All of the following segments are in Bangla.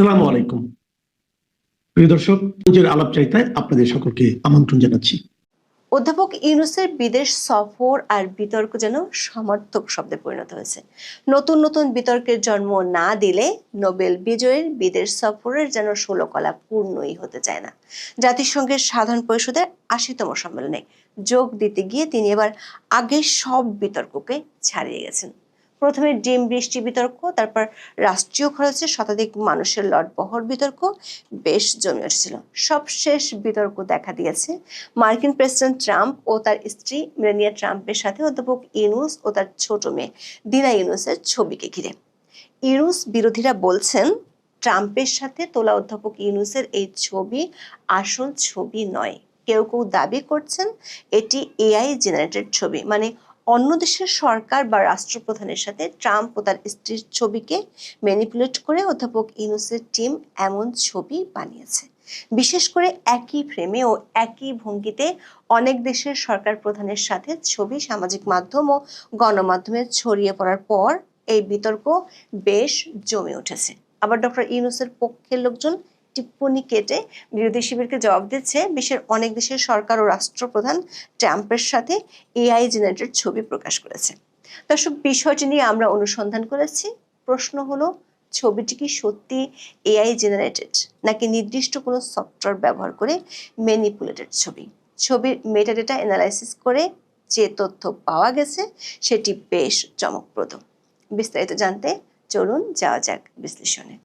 আসসালামু আলাইকুম প্রিয় দর্শক, নিজের আলাপচারিতায় আপনাদের সকলকে আমন্ত্রণ জানাচ্ছি। অধ্যাপক ইউনূসের বিদেশ সফর আর বিতর্ক যেন সমার্থক শব্দে পরিণত হয়েছে। নতুন নতুন বিতর্কের জন্ম না দিলে নোবেল বিজয়ীর বিদেশ সফরের যেন ষোলকলা পূর্ণই হতে চায় না। জাতিসংঘের সাধারণ পরিষদের ৮০তম সম্মেলনে যোগ দিতে গিয়ে তিনি এবার আগের সব বিতর্ককে ছাড়িয়ে গেছেন। প্রথমে ডিম বৃষ্টি বিতর্ক, তারপর রাষ্ট্রীয় খরচে শতাধিক মানুষের লটবহর বিতর্ক বেশ জমে উঠেছিল। সবশেষ বিতর্ক দেখা দিয়েছে মার্কিন প্রেসিডেন্ট ট্রাম্প ও তার স্ত্রী মেলানিয়া ট্রাম্পের সাথে অধ্যাপক ইউনূস ও তার ছোট মেয়ে দিনা ইউনূসের ছবিকে ঘিরে। ইউনূস বিরোধীরা বলছেন, ট্রাম্পের সাথে তোলা অধ্যাপক ইউনূসের এই ছবি আসল ছবি নয়। কেউ কেউ দাবি করছেন এটি এআই জেনারেটেড ছবি, মানে অন্য দেশের সরকার বা রাষ্ট্রপ্রধানের সাথে ট্রাম্প ও তার স্ত্রীর ছবিকে ম্যানিপুলেট করে অধ্যাপক ইউনূসের টিম এমন ছবি বানিয়েছে। বিশেষ করে একই ফ্রেমে ও একই ভঙ্গিতে অনেক দেশের সরকার প্রধানের সাথে ছবি সামাজিক মাধ্যম ও গণমাধ্যমে ছড়িয়ে পড়ার পর এই বিতর্ক বেশ জমে উঠেছে। আবার ডক্টর ইউনূসের পক্ষের লোকজন টিপ্পনী কেটে বিরোধী শিবিরকে জবাব দিচ্ছে, বিশ্বের অনেক দেশের সরকার ও রাষ্ট্রপ্রধান ট্রাম্পের সাথে এআই জেনারেটেড ছবি প্রকাশ করেছে। দর্শক, বিষয়টি নিয়ে আমরা অনুসন্ধান করেছি। প্রশ্ন হলো, ছবিটি কি সত্যি এআই জেনারেটেড নাকি নির্দিষ্ট কোনো সফটওয়্যার ব্যবহার করে ম্যানিপুলেটেড ছবি? ছবির মেটাডেটা অ্যানালাইসিস করে যে তথ্য পাওয়া গেছে সেটি বেশ চমকপ্রদ। বিস্তারিত জানতে চলুন যাওয়া যাক বিশ্লেষণে।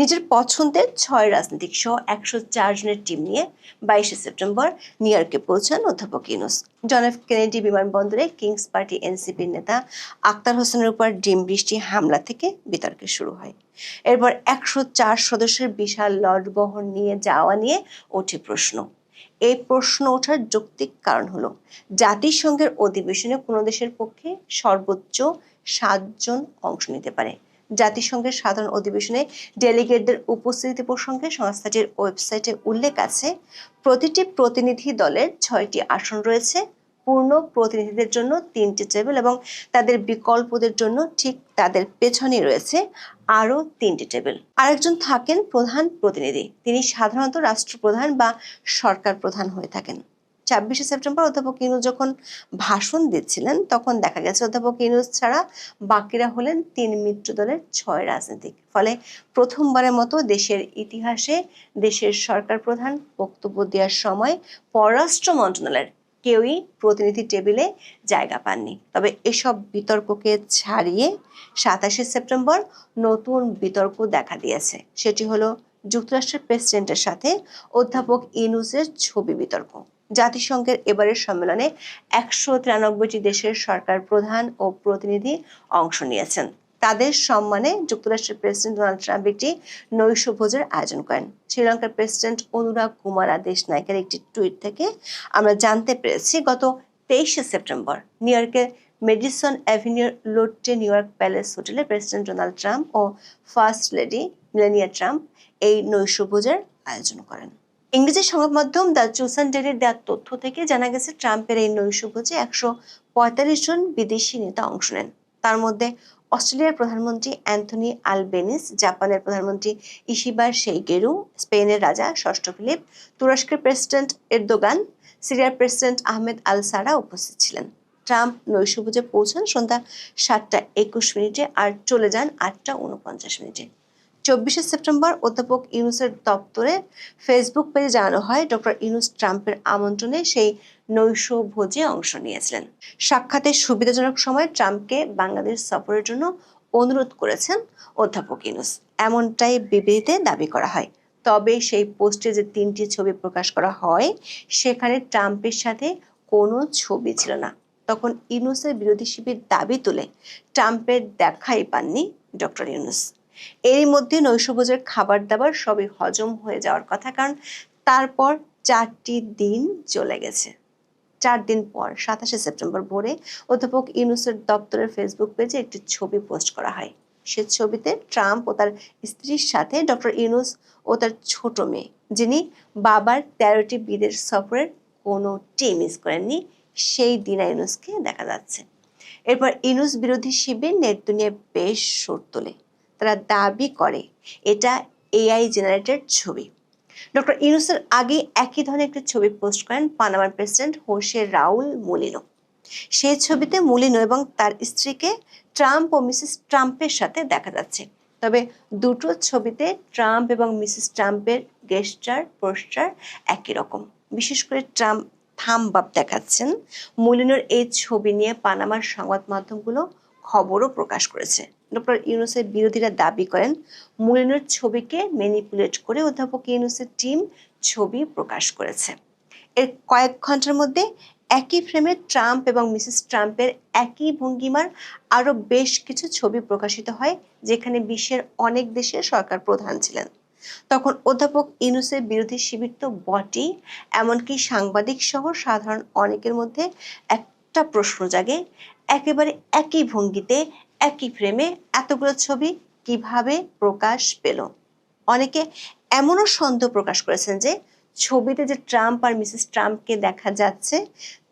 নিজের পছন্দের ৬ রাজনৈতিক সহ ১০৪ জনের টিম নিয়ে ২২শে সেপ্টেম্বর নিউ ইয়র্কে পৌঁছান অধ্যাপক ইউনূস। জন এফ কেনেডি বিমানবন্দরে কিংস পার্টি এনসিপির নেতা আক্তার হোসেনের উপর ডিম বৃষ্টি হামলা থেকে বিতর্ক শুরু হয়। এরপর ১০৪ সদস্যের বিশাল লটবহর নিয়ে যাওয়া নিয়ে ওঠে প্রশ্ন। এই প্রশ্ন ওঠার যৌক্তিক কারণ হলো, জাতিসংঘের অধিবেশনে কোনো দেশের পক্ষে সর্বোচ্চ ৭ জন অংশ নিতে পারে। জাতিসংঘের সাধারণ অধিবেশনে ডেলিগেটদের উপস্থিতি প্রসঙ্গে সংস্থাটির ওয়েবসাইটে উল্লেখ আছে, প্রতিটি প্রতিনিধি দলের ৬টি আসন রয়েছে, পূর্ণ প্রতিনিধিদের জন্য ৩টি টেবিল এবং তাদের বিকল্পদের জন্য ঠিক তাদের পেছনেই রয়েছে আরও 3টি টেবিল। আরেকজন থাকেন প্রধান প্রতিনিধি, তিনি সাধারণত রাষ্ট্রপ্রধান বা সরকার প্রধান হয়ে থাকেন। ২৬শে সেপ্টেম্বর অধ্যাপক ইউনূস যখন ভাষণ দিচ্ছিলেন তখন দেখা গেছে অধ্যাপক ইউনূস ছাড়া বাকিরা হলেন ৩ মিত্র দলের ৬ রাজনীতিক। ফলে প্রথমবারের মতো দেশের ইতিহাসে দেশের সরকার প্রধান বক্তব্য দেওয়ার সময় পররাষ্ট্র মন্ত্রণালয়ের কেউই প্রতিনিধি টেবিলে জায়গা পাননি। তবে এসব বিতর্ককে ছাড়িয়ে ২৭শে সেপ্টেম্বর নতুন বিতর্ক দেখা দিয়েছে। সেটি হলো যুক্তরাষ্ট্রের প্রেসিডেন্টের সাথে অধ্যাপক ইউনূসের ছবি বিতর্ক। জাতিসংঘের এবারের সম্মেলনে ১৯৩টি দেশের সরকার প্রধান ও প্রতিনিধি অংশ নিয়েছেন। তাদের সম্মানে যুক্তরাষ্ট্রের প্রেসিডেন্ট ডোনাল্ড ট্রাম্প একটি নৈশভোজের আয়োজন করেন। শ্রীলঙ্কার প্রেসিডেন্ট অনুরাগ কুমারা দেশনায়কের একটি টুইট থেকে আমরা জানতে পেরেছি, গত ২৩শে সেপ্টেম্বর নিউ ইয়র্কের মেডিসন অ্যাভিনিউর লোট্টে নিউ ইয়র্ক প্যালেস হোটেলে প্রেসিডেন্ট ডোনাল্ড ট্রাম্প ও ফার্স্ট লেডি মেলানিয়া ট্রাম্প এই নৈশভোজের আয়োজন করেন। ইংরেজি সংবাদ মাধ্যম দ্য চুসান ডেইলির দেওয়া তথ্য থেকে জানা গেছে, ট্রাম্পের এই নৈশভোজে ১৪৫ জন বিদেশি নেতা অংশ নেন। তার মধ্যে অস্ট্রেলিয়ার প্রধানমন্ত্রী অ্যান্থনি আলবেনিস, জাপানের প্রধানমন্ত্রী ইশিবার সেইগেরু, স্পেনের রাজা ষষ্ঠ ফিলিপ, তুরস্কের প্রেসিডেন্ট এরদোগান, সিরিয়ার প্রেসিডেন্ট আহমেদ আল সারা উপস্থিত ছিলেন। ট্রাম্প নৈশভোজে পৌঁছান সন্ধ্যা ৭টা ২১ আর চলে যান ৮টা ৪৯। ২৪শে সেপ্টেম্বর অধ্যাপক ইউনূসের দপ্তরে ফেসবুক পেজে জানানো হয়, ডক্টর ইউনূস ট্রাম্পের আমন্ত্রণে সেই নৈশভোজে অংশ নিয়েছিলেন। সাক্ষাতের সুবিধাজনক সময় ট্রাম্পকে বাংলাদেশ সফরের জন্য অনুরোধ করেছেন অধ্যাপক ইউনূস, এমনটাই বিবৃতিতে দাবি করা হয়। তবে সেই পোস্টে যে 3টি ছবি প্রকাশ করা হয় সেখানে ট্রাম্পের সাথে কোনো ছবি ছিল না। তখন ইউনূসের বিরোধী শিবির দাবি তুলে ট্রাম্পের দেখাই পাননি ডক্টর ইউনূস। এরই মধ্যে নৈশভোজের খাবার দাবার সবই হজম হয়ে যাওয়ার কথা, কারণ তারপর 4টি দিন চলে গেছে। 4 দিন পর ২৭শে সেপ্টেম্বর ভোরে অধ্যাপক ইউনূসের দপ্তরের ফেসবুক পেজে একটি ছবি পোস্ট করা হয়। সে ছবিতে ট্রাম্প ও তার স্ত্রীর সাথে ডক্টর ইউনূস ও তার ছোট মেয়ে, যিনি বাবার 13টি বিদেশ সফরের কোনোটি মিস করেননি, সেই দিনা ইউনূসকে দেখা যাচ্ছে। এরপর ইউনূস বিরোধী শিবির নেট দুনিয়ায় বেশ সুর তোলে। তারা দাবি করে এটা এআই জেনারেটেড ছবি। ডক্টর ইউনূসের আগে একই ধরনের একটি ছবি পোস্ট করেন পানামার প্রেসিডেন্ট হোসে রাউল মুলিনো। সেই ছবিতে মুলিনো এবং তার স্ত্রীকে ট্রাম্প ও মিসেস ট্রাম্পের সাথে দেখা যাচ্ছে। তবে দুটো ছবিতে ট্রাম্প এবং মিসেস ট্রাম্পের গেস্টার পোস্টার একই রকম। বিশেষ করে ট্রাম্প থাম্ব আপ দেখাচ্ছেন। মুলিনোর এই ছবি নিয়ে পানামার সংবাদ মাধ্যমগুলো খবরও প্রকাশ করেছে। ডক্টর ইউনূসের বিরোধীরা দাবি করেন মুলিনোর ছবিকে ম্যানিপুলেট করে অধ্যাপক ইউনূসের টিম ছবি প্রকাশ করেছে। এর কয়েক ঘন্টার মধ্যে একই ফ্রেমে ট্রাম্প এবং মিসেস ট্রাম্পের একই ভঙ্গিমার আরো বেশ কিছু ছবি প্রকাশিত হয়, যেখানে বিশ্বের অনেক দেশের সরকার প্রধান ছিলেন। তখন অধ্যাপক ইউনূসের বিরোধী শিবির তো বটেই, এমনকি সাংবাদিক সহ সাধারণ অনেকের মধ্যে একটা প্রশ্ন জাগে, একেবারে একই ভঙ্গিতে একই ফ্রেমে এতগুলো ছবি কিভাবে প্রকাশ পেল? অনেকে এমনও সন্দেহ প্রকাশ করেছেন যে ছবিতে যে ট্রাম্প আর মিসেস ট্রাম্পকে দেখা যাচ্ছে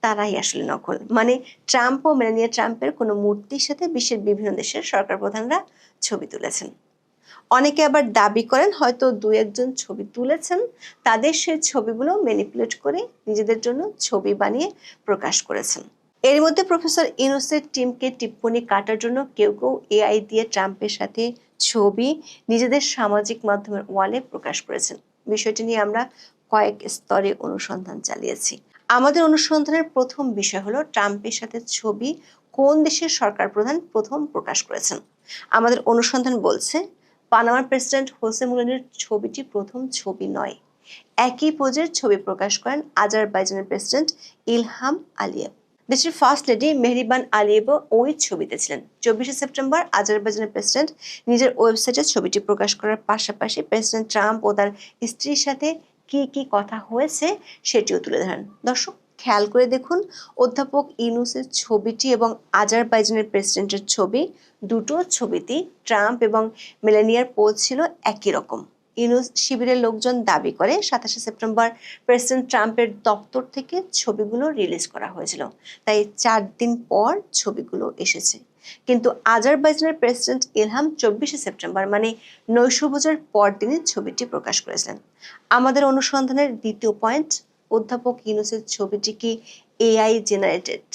তারাই আসলে নকল। মানে ট্রাম্প ও মেলানিয়া ট্রাম্পের কোনো মূর্তির সাথে বিশ্বের বিভিন্ন দেশের সরকার প্রধানরা ছবি তুলেছেন। অনেকে আবার দাবি করেন হয়তো দু একজন ছবি তুলেছেন, তাদের সেই ছবিগুলো ম্যানিপুলেট করে নিজেদের জন্য ছবি বানিয়ে প্রকাশ করেছেন। এর মধ্যে প্রফেসর ইউনূসের টিমকে টিপ্পনি কাটার জন্য কেউ কেউ এআই দিয়ে ট্রাম্পের সাথে ছবি নিজেদের সামাজিক মাধ্যমের ওয়ালে প্রকাশ করেছেন। বিষয়টি নিয়ে আমরা কয়েক স্তরে অনুসন্ধান চালিয়েছি। আমাদের অনুসন্ধানের প্রথম বিষয় হলো ট্রাম্পের সাথে ছবি কোন দেশের সরকার প্রধান প্রথম প্রকাশ করেছেন। আমাদের অনুসন্ধান বলছে পানামার প্রেসিডেন্ট হোসে মুলিনোর ছবিটি প্রথম ছবি নয়। একই পোজের ছবি প্রকাশ করেন আজারবাইজানের প্রেসিডেন্ট ইলহাম আলিয়েভ। দেশের ফার্স্ট লেডি মেহরিবান আলিয়েভও ওই ছবিতে ছিলেন। 24শে সেপ্টেম্বর আজারবাইজানের প্রেসিডেন্ট নিজের ওয়েবসাইটে ছবিটি প্রকাশ করার পাশাপাশি প্রেসিডেন্ট ট্রাম্প ও তার স্ত্রীর সাথে কি কি কথা হয়েছে সেটিও তুলে ধরেন। দর্শক খেয়াল করে দেখুন, অধ্যাপক ইউনূসের ছবিটি এবং আজারবাইজানের প্রেসিডেন্টের ছবি, দুটো ছবিতেই ট্রাম্প এবং মেলানিয়ার পোজ ছিল একই রকম। ইউনূস শিবিরের লোকজন দাবি করে 27শে সেপ্টেম্বর প্রেসিডেন্ট ট্রাম্পের দপ্তর থেকে ছবিগুলো রিলিজ করা হয়েছিল, তাই 4 দিন পর ছবিগুলো এসেছে। কিন্তু আজারবাইজানের প্রেসিডেন্ট ইলহাম 24শে সেপ্টেম্বর মানে নৈশভোজের পর দিনই ছবিটি প্রকাশ করেছিলেন। আমাদের অনুসন্ধানের দ্বিতীয় পয়েন্ট, অধ্যাপক ইউনূসের ছবিটি কি এআই জেনারেটেড?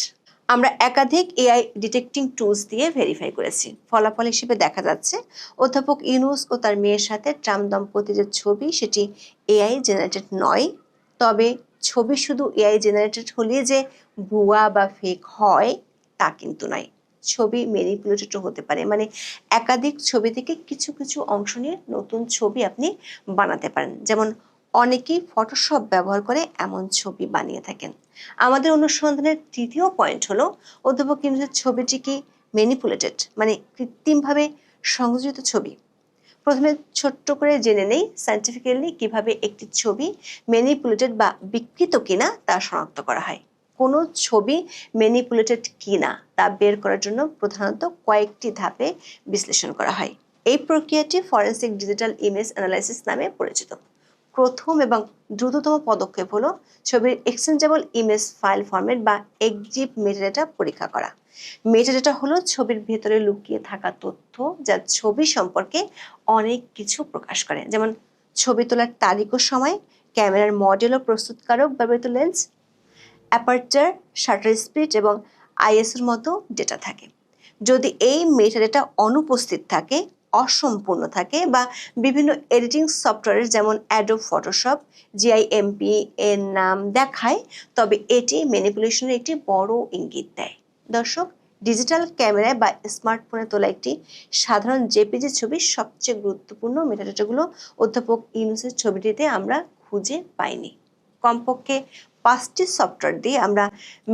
আমরা একাধিক এআই ডিটেক্টিং টুলস দিয়ে ভেরিফাই করেছি। ফলাফল হিসেবে দেখা যাচ্ছে অধ্যাপক ইউনূস ও তার মেয়ের সাথে ট্রাম্প দম্পতির যে ছবি সেটি এআই জেনারেটেড নয়। তবে ছবি শুধু এআই জেনারেটেড হলে যে ভুয়া বা ফেক হয় তা কিন্তু নয়। ছবি ম্যানিপুলেটেড হতে পারে, মানে একাধিক ছবি থেকে কিছু কিছু অংশ নিয়ে নতুন ছবি আপনি বানাতে পারেন। যেমন অনেকেই ফটোশপ ব্যবহার করে এমন ছবি বানিয়ে থাকেন। আমাদের অনুসন্ধানের তৃতীয় পয়েন্ট হলো অধ্যাপক ইউনূসের ছবিটি কি ম্যানিপুলেটেড, মানে কৃত্রিমভাবে সংযোজিত ছবি। প্রথমে ছোট্ট করে জেনে নেই সায়েন্টিফিক্যালি কিভাবে একটি ছবি ম্যানিপুলেটেড বা বিকৃত কিনা তা শনাক্ত করা হয়। কোনো ছবি ম্যানিপুলেটেড কিনা তা বের করার জন্য প্রধানত কয়েকটি ধাপে বিশ্লেষণ করা হয়। এই প্রক্রিয়াটি ফরেনসিক ডিজিটাল ইমেজ অ্যানালাইসিস নামে পরিচিত। প্রথম এবং দ্রুততম পদক্ষেপ হলো ছবির এক্সচেঞ্জেবল ইমেজ ফাইল ফরম্যাট বা এক্সজিপ মেটাডেটা পরীক্ষা করা। মেটাডেটা হলো ছবির ভেতরে লুকিয়ে থাকা তথ্য যা ছবি সম্পর্কে অনেক কিছু প্রকাশ করে, যেমন ছবি তোলার তারিখ ও সময়, ক্যামেরার মডেল ও প্রস্তুতকারক ব্যবহৃত লেন্স, অ্যাপারচার, শাটার স্পিড এবং আইএসওর মতো ডেটা থাকে। যদি এই মেটাডেটা অনুপস্থিত থাকে, অসম্পূর্ণ থাকে বা বিভিন্ন এডিটিং সফটওয়্যারের যেমন অ্যাডোব ফটোশপ, জিআইএমপি এর নাম দেখায়, তবে এটি ম্যানিপুলেশনের একটি বড় ইঙ্গিত দেয়। দর্শক, ডিজিটাল ক্যামেরায় বা স্মার্টফোনে তোলা একটি সাধারণ জেপিজি ছবির সবচেয়ে গুরুত্বপূর্ণ মেটাডেটাগুলো অধ্যাপক ইউনূসের ছবিটিতে আমরা খুঁজে পাইনি। কমপক্ষে 5টি সফটওয়্যার দিয়ে আমরা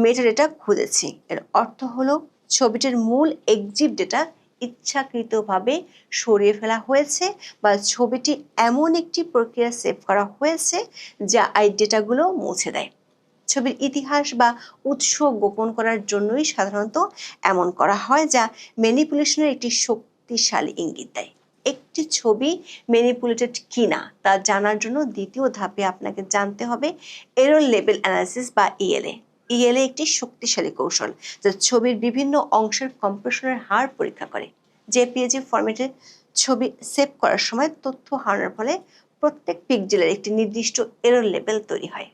মেটাডেটা খুঁজেছি। এর অর্থ হলো ছবিটির মূল এক্সজিপ ডেটা ইচ্ছাকৃতভাবে সরিয়ে ফেলা হয়েছে বা ছবিটি এমন একটি প্রক্রিয়া সেভ করা হয়েছে যা এই ডেটাগুলো মুছে দেয়। ছবির ইতিহাস বা উৎস গোপন করার জন্যই সাধারণত এমন করা হয়, যা ম্যানিপুলেশনের একটি শক্তিশালী ইঙ্গিত দেয়। একটি ছবি ম্যানিপুলেটেড কিনা তা জানার জন্য দ্বিতীয় ধাপে আপনাকে জানতে হবে এরর লেভেল অ্যানালাইসিস বা ইএলএ। ইএলএ একটি শক্তিশালী কৌশল যা ছবির বিভিন্ন অংশের কম্প্রেশনের হার পরীক্ষা করে। জেপিইজি ফরম্যাটে ছবি সেভ করার সময় তথ্য হারানোর ফলে প্রত্যেক পিক্সেলের একটি নির্দিষ্ট এরর লেভেল তৈরি হয়।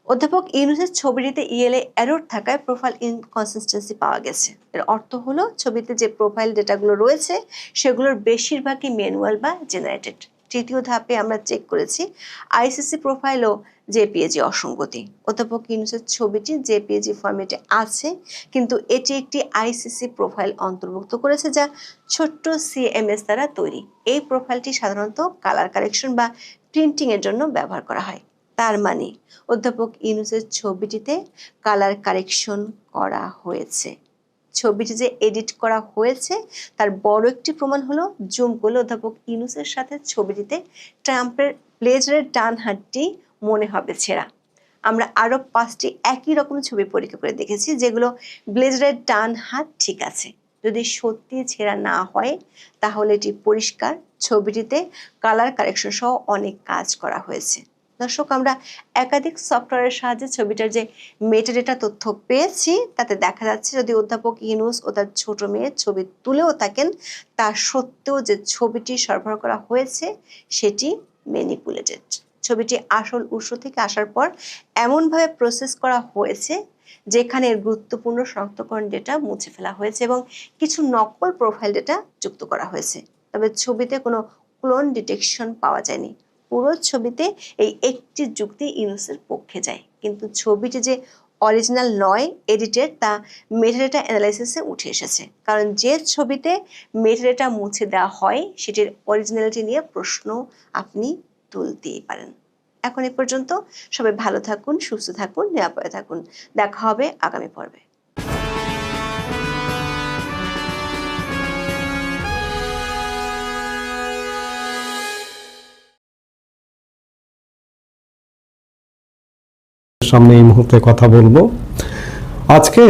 অধ্যাপক ইউনুসের ছবিটিতে ইএলএ এরর থাকায় প্রোফাইল ইনকনসিস্টেন্সি পাওয়া গেছে। এর অর্থ হলো ছবিতে যে প্রোফাইল ডেটাগুলো রয়েছে সেগুলোর বেশিরভাগই ম্যানুয়াল বা জেনারেটেড। তৃতীয় ধাপে আমরা চেক করেছি আইসিসি প্রোফাইল ও জেপিইজি অসঙ্গতি। অধ্যাপক ইউনুসের ছবিটি জেপিইজি ফরম্যাটে আছে, কিন্তু এটি একটি আইসিসি প্রোফাইল অন্তর্ভুক্ত করেছে যা ছোট্ট সিএমএস দ্বারা তৈরি। এই প্রোফাইলটি সাধারণত কালার কারেকশন বা প্রিন্টিং এর জন্য ব্যবহার করা হয়। তার মানে অধ্যাপক ইউনুসের ছবিটিতে কালার কারেকশন করা হয়েছে। ছবিটি যে এডিট করা হয়েছে তার বড় একটি প্রমাণ হলো জুম করলে অধ্যাপক ইউনুসের সাথে ছবিটিতে ট্রাম্পের ব্লেজারের ডান হাতটি মনে হবে ছেঁড়া। আমরা আরো 5টি একই রকম ছবি পরীক্ষা করে দেখেছি যেগুলো ব্লেজারের ডান হাত ঠিক আছে। যদি সত্যি ছেঁড়া না হয় তাহলে এটি পরিষ্কার ছবিটিতে কালার কারেকশন সহ অনেক কাজ করা হয়েছে। দর্শক, আমরা একাধিক সফটওয়্যারের সাহায্যে ছবিটার যে মেটাডেটা তথ্য পেয়েছি তাতে দেখা যাচ্ছে যদি অধ্যাপক ইউনুস ও তার ছোট মেয়ের ছবি তুলেও থাকেন তা সত্ত্বেও যে ছবিটি সরবরাহ করা হয়েছে সেটি ম্যানিপুলেটেড। ছবিটি আসল উৎস থেকে আসার পর এমনভাবে প্রসেস করা হয়েছে যেখানে এর গুরুত্বপূর্ণ শনাক্তকরণ ডেটা মুছে ফেলা হয়েছে এবং কিছু নকল প্রোফাইল ডেটা যুক্ত করা হয়েছে। তবে ছবিতে কোনো ক্লোন ডিটেকশন পাওয়া যায়নি। পুরো ছবিতে এই একটি যুক্তি ইউনুসের পক্ষে যায়, কিন্তু ছবিটি যে অরিজিনাল নয়, এডিটেড, তা মেটাডেটা অ্যানালাইসিসে উঠে এসেছে। কারণ যে ছবিতে মেটাডেটা মুছে দেওয়া হয় সেটির অরিজিনালিটি নিয়ে প্রশ্ন আপনি তুলতেই পারেন। এখন এ পর্যন্ত। সবাই ভালো থাকুন, সুস্থ থাকুন, নিরাপদে থাকুন। দেখা হবে আগামী পর্বে। সামনে এই মুহূর্তে কথা বলবো। আজকে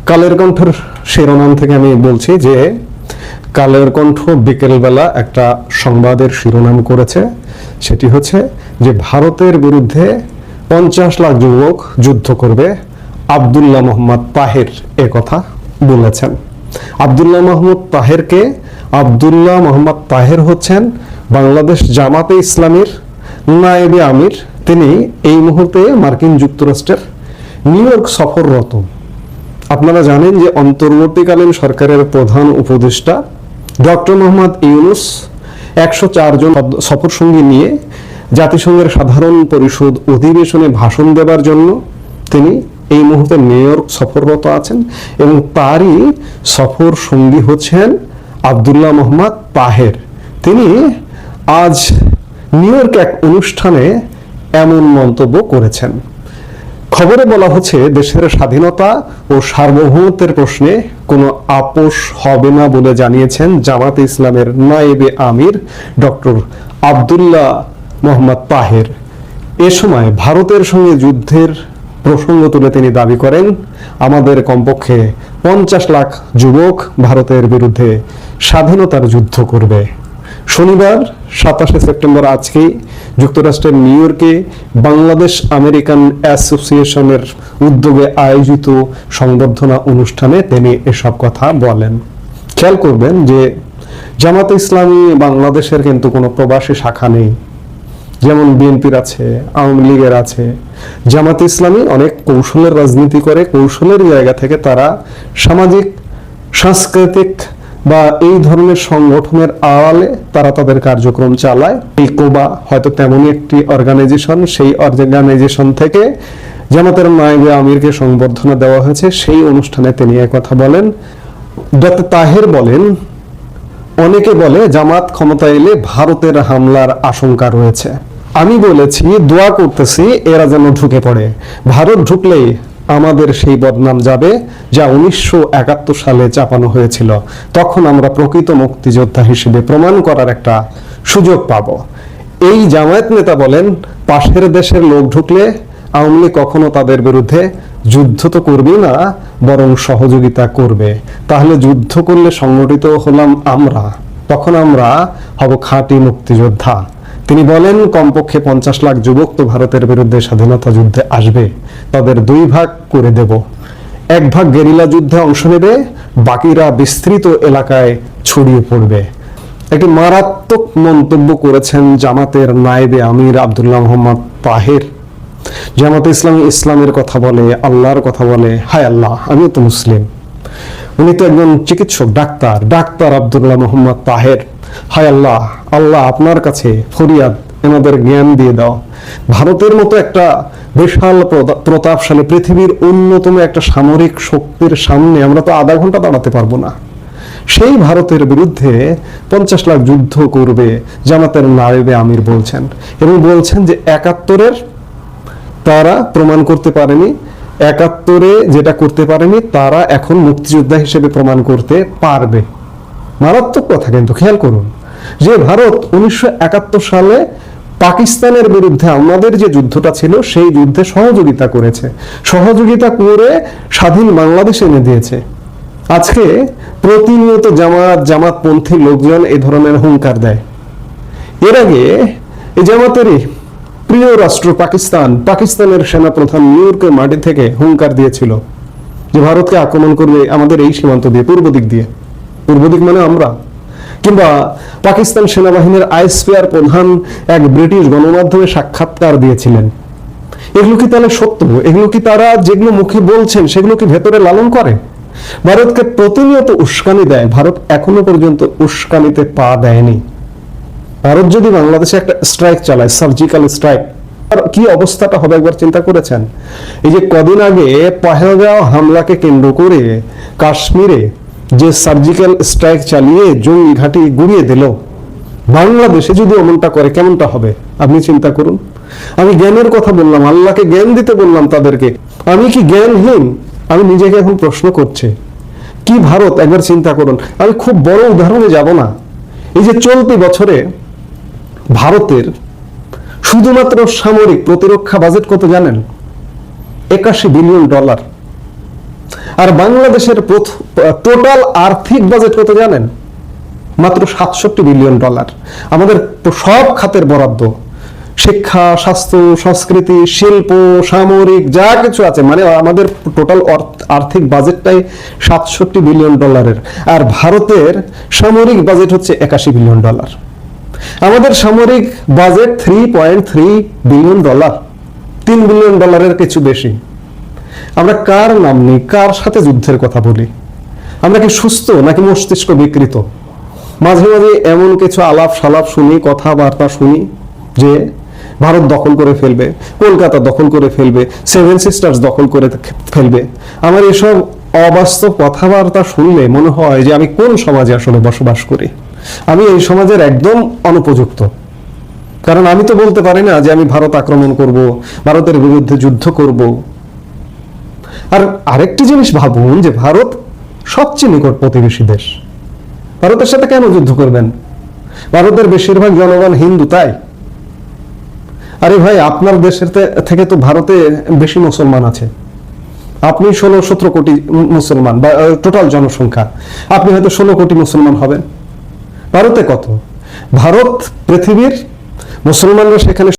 কালের কণ্ঠের শিরোনাম থেকে আমি বলছি যে কালের কণ্ঠ বিকেলবেলা একটা সংবাদের শিরোনাম করেছে, সেটি হচ্ছে যে ভারতের বিরুদ্ধে 50 লাখ যুবক যুদ্ধ করবে, আব্দুল্লাহ মোহাম্মদ তাহের এ কথা বলেছেন। আব্দুল্লাহ মোহাম্মদ তাহেরকে আব্দুল্লাহ মোহাম্মদ তাহের হচ্ছেন বাংলাদেশ জামাতে ইসলামীর নায়েবে আমির। তিনি এই মুহূর্তে মার্কিন যুক্তরাষ্ট্রের নিউ ইয়র্ক সফররত। আপনারা জানেন যে অন্তর্বর্তীকালীন সরকারের প্রধান উপদেষ্টা ডক্টর মোহাম্মদ ইউনুস 104 জন সফরসঙ্গী নিয়ে জাতিসংঘের সাধারণ পরিষদ অধিবেশনে ভাষণ দেবার জন্য তিনি এই মুহূর্তে নিউ ইয়র্ক সফররত আছেন এবং তারই সফর সঙ্গী হচ্ছেন আব্দুল্লাহ মোহাম্মদ তাহের। তিনি আজ নিউ ইয়র্ক এক অনুষ্ঠানে এমন মন্তব্য করেছেন। খবরে বলা হচ্ছে দেশের স্বাধীনতা ও সার্বভৌমত্বের প্রশ্নে কোনো আপোষ হবে না বলে জানিয়েছেন জামাতে ইসলামের নায়েবে আমির ডক্টর আব্দুল্লাহ মোহাম্মদ তাহের। এ সময় ভারতের সঙ্গে যুদ্ধের প্রসঙ্গ তুলে তিনি দাবি করেন আমাদের কমপক্ষে 50 লাখ যুবক ভারতের বিরুদ্ধে স্বাধীনতার যুদ্ধ করবে। শনিবার 27 সেপ্টেম্বর আজকেই যুক্তরাষ্ট্রের নিউ ইয়র্কে বাংলাদেশ আমেরিকান অ্যাসোসিয়েশনের উদ্যোগে আয়োজিত সংবর্ধনা অনুষ্ঠানে তিনি এসব কথা বলেন। খেয়াল করবেন যে জামাতে ইসলামী বাংলাদেশের কিন্তু কোনো প্রবাসী শাখা নেই, যেমন বিএনপির আছে, আওয়ামী লীগের আছে। জামাতে ইসলামী অনেক কৌশলের রাজনীতি করে, কৌশলের জায়গা থেকে তারা সামাজিক, সাংস্কৃতিক বা এই ধরনের সংগঠনের আড়ালে তারা তাদের কার্যক্রম চালায়। এই কোবা হয়তো তেমনই একটি অর্গানাইজেশন, সেই অর্গানাইজেশন থেকে জামাতের নায়েবে আমিরকে সংবর্ধনা দেওয়া হয়েছে। সেই অনুষ্ঠানে তিনি কথা বলেন। ডক্টর তাহের বলেন, অনেকে বলে জামাত ক্ষমতা এলে ভারতের হামলার আশঙ্কা রয়েছে। আমি বলেছি দোয়া করতেছি এরা যেন ঢুকে পড়ে। ভারত ঢুকলেই আমাদের সেই বদনাম যাবে যা 1971 সালে চাপানো হয়েছিল। তখন আমরা প্রকৃত মুক্তিযোদ্ধা হিসেবে প্রমাণ করার একটা সুযোগ পাব। এই জামায়াত নেতা বলেন, পাশের দেশের লোক ঢুকলে আওয়ামী লীগ কখনো তাদের বিরুদ্ধে যুদ্ধ তো করবে না, বরং সহযোগিতা করবে। তাহলে যুদ্ধ করলে সংগঠিত হলাম আমরা, তখন আমরা হব খাঁটি মুক্তিযোদ্ধা। তিনি বলেন কমপক্ষে 50 লাখ যুবক তো ভারতের বিরুদ্ধে স্বাধীনতা যুদ্ধে আসবে, তাদের 2 ভাগ করে দেব। 1 ভাগ গেরিলা যুদ্ধে অংশ নেবে, বাকিরা বিস্তৃত এলাকায় ছড়িয়ে পড়বে। একটি মারাত্মক মন্তব্য করেছেন জামাতের নায়েবে আমির আব্দুল্লাহ মোহাম্মদ তাহের। জামাতে ইসলামী ইসলামের কথা বলে, আল্লাহর কথা বলে। হায় আল্লাহ, আমিও তো মুসলিম। উনি তো একজন চিকিৎসক, ডাক্তার আব্দুল্লাহ মোহাম্মদ তাহের। হায় আল্লাহ, আল্লাহ আপনার কাছে ফরিয়াদ, এনাদের জ্ঞান দিয়ে দাও। ভারতের মতো একটা বিশাল প্রতাপশালী পৃথিবীর অন্যতম একটা সামরিক শক্তির সামনে আমরা তো আধা ঘন্টা দাঁড়াতে পারবো না। সেই ভারতের বিরুদ্ধে 50 লাখ যুদ্ধ করবে জামাতের নায়েবে আমির বলছেন, এবং বলছেন যে 71-এর তারা প্রমাণ করতে পারেনি, 71-এ যেটা করতে পারেনি তারা এখন মুক্তিযোদ্ধা হিসেবে প্রমাণ করতে পারবে। মারাত্মক কথা কিন্তু, খেয়াল করুন যে ভারত 1971 সালে পাকিস্তানের বিরুদ্ধে আমাদের যে যুদ্ধটা ছিল সেই যুদ্ধে সহযোগিতা করেছে, সহযোগিতা করে স্বাধীন বাংলাদেশ এনে দিয়েছে। আজকে প্রতিনিয়ত জামাতপন্থী লোকজন এই ধরনের হুঙ্কার দেয়। এর আগে এই জামাতেরই প্রিয় রাষ্ট্র পাকিস্তানের সেনাপ্রধান নিউ ইয়র্কের মাটি থেকে হুঙ্কার দিয়েছিল যে ভারতকে আক্রমণ করবে আমাদের এই সীমান্ত দিয়ে, পূর্ব দিক মানে আমরা। কিংবা পাকিস্তান সেনাবাহিনীর আইএসপিআর প্রধান এক ব্রিটিশ গণমাধ্যমে সাক্ষাৎকার দিয়েছিলেন। এগুলো কি তাহলে সত্য? এগুলো কি তারা যেগুলো মুখে বলছেন সেগুলো কি ভেতরে লালন করে? ভারতকে প্রতিনিয়ত উস্কানি দেয়। ভারত এখনো পর্যন্ত উস্কানিতে পা দেয়নি। ভারত যদি বাংলাদেশে একটা স্ট্রাইক চালায়, সার্জিক্যাল স্ট্রাইক, কি অবস্থাটা হবে একবার চিন্তা করেছেন? এই যে কদিন আগে পহেলগাঁও হামলাকে কেন্দ্র করে কাশ্মীরে যে সার্জিক্যাল স্ট্রাইক চালিয়ে জঙ্গি ঘাঁটি গুড়িয়ে দিল, বাংলাদেশে যদি এমনটা করে কেমনটা হবে আপনি চিন্তা করুন। আমি জ্ঞানের কথা বললাম, আল্লাহকে জ্ঞান দিতে বললাম তাদেরকে। আমি কি জ্ঞানহীন? আমি নিজেকে এখন প্রশ্ন করছি কি ভারত, একবার চিন্তা করুন। আমি খুব বড় উদাহরণে যাব না। এই যে চলতি বছরে ভারতের শুধুমাত্র সামরিক প্রতিরক্ষা বাজেট কত জানেন? $81 বিলিয়ন। আর বাংলাদেশের টোটাল আর্থিক বাজেট কত জানেন? মাত্র $67 বিলিয়ন। আমাদের সব খাতের বরাদ্দ, শিক্ষা, স্বাস্থ্য, সংস্কৃতি, শিল্প, সামরিক যা কিছু আছে, মানে আমাদের টোটাল আর্থিক বাজেটটাই $67 বিলিয়ন। আর ভারতের সামরিক বাজেট হচ্ছে $81 বিলিয়ন। আমাদের সামরিক বাজেট $3.3 বিলিয়ন, $3 বিলিয়ন কিছু বেশি। আমরা কার নাম নিই, কার সাথে যুদ্ধের কথা বলি? আমরা কি সুস্থ নাকি মস্তিষ্ক বিকৃত? মাঝে মাঝে এমন কিছু আলাপ সালাপ শুনি, কথাবার্তা শুনি যে ভারত দখল করে ফেলবে, কলকাতা দখল করে ফেলবে, 7 সিস্টার্স দখল করে ফেলবে। আমার এসব অবাস্তব কথাবার্তা শুনলে মনে হয় যে আমি কোন সমাজে আসলে বসবাস করি। আমি এই সমাজের একদম অনুপযুক্ত। কারণ আমি তো বলতে পারি না যে আমি ভারত আক্রমণ করব, ভারতের বিরুদ্ধে যুদ্ধ করব। আর আরেকটি জিনিস ভাবুন যে ভারত সবচেয়ে নিকট প্রতিবেশী দেশ। ভারতের সাথে কেন যুদ্ধ করবেন? ভারতের বেশিরভাগ জনগণ হিন্দু, তাই। আরে ভাই, আপনার দেশের থেকে তো ভারতে বেশি মুসলমান আছে। আপনি 16-17 কোটি মুসলমান, বা টোটাল জনসংখ্যা আপনি হয়তো 16 কোটি মুসলমান হবেন। ভারতে কত? ভারত পৃথিবীর মুসলমানরা সেখানে